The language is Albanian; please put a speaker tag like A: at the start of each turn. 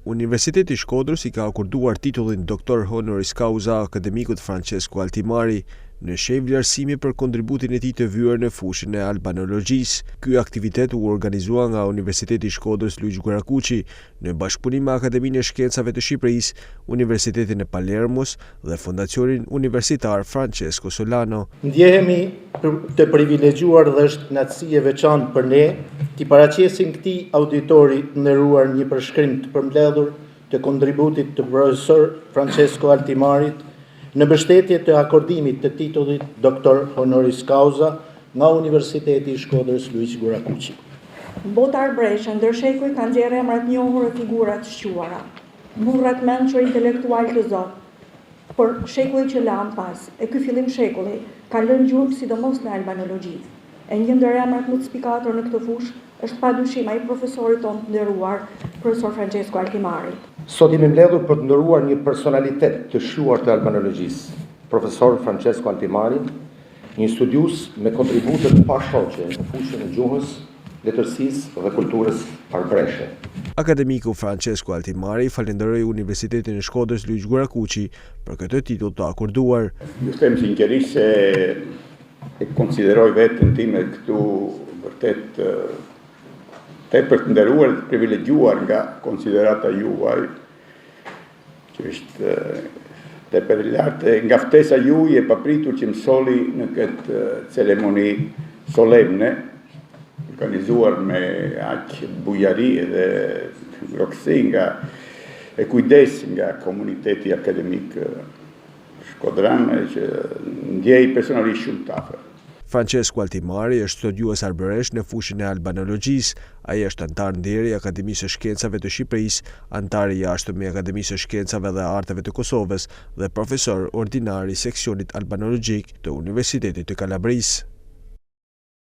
A: Universiteti i Shkodrës I ka akorduar titullin doktor honoris causa akademikut Francesco Altimari në sheh vlerësimi për kontributin e tij të vyer në fushën e albanologjisë. Ky aktivitet u organizua nga Universiteti I Shkodrës Luigjë Guarakuqi në bashkëpunim me Akademinë e Shkencave të Shqipërisë, Universitetin e Palermos dhe Fondacionin Universitar Francesco Solano.
B: Ndjehemi të privilegjuar dhe është kënaqësi e veçantë për ne t'i paraqesim këtij auditori nderuar një përshkrim të përmbledhur të kontributit të profesor Francesco Altimarit në mbështetje të akordimit të titullit doktor honoris causa nga Universiteti I Shkodrës Luigjë Guarakuqi.
C: Bota arbreshe ndër shekuj kanë nxjerrë emra të njohur e figura të shquara, burrat mençur intelektual të Zot, por shekulli që lan pas, e ky fillim shekulli ka lënë gjurmë sidomos në albanologji. E një ndër emrat më të spikatur në këtë fushë është padyshim ai profesori tonë të nderuar, profesor Francesco Altimari.
D: Sot jemi mbledhur për të nderuar një personalitet të shquar të albanologjisë, profesor Francesco Altimari, një studius me kontribute të pashoqe në fushën e gjuhës, letërsisë dhe kulturës arbreshe.
A: Akademiku Francesco Altimari falenderoi Universitetin e Shkodrës Luigjë Guarakuqi për këtë titull të akorduar.
E: Ju them sinqerisht se e konsideroj veten time këtu vërtet tepër të nderuar dhe të privilegjuar nga konsiderata juaj, që është tepër lartë nga ftesa juaj e papritur që më soli në këtë ceremoni solemne, organizuar me aq bujari dhe ngrohtësi nga e kujdes nga komuniteti akademik shkodran, që ndjej personalisht shumë të afërt.
A: Francesco Altimari është studiues arbëresh në fushën e albanologjisë. Ai është antar nderi I Akademisë së Shkencave të Shqipërisë, antar I jashtëm I Akademisë së Shkencave dhe Arteve të Kosovës dhe profesor ordinar I seksionit albanologjik të Universitetit të Kalabrisë.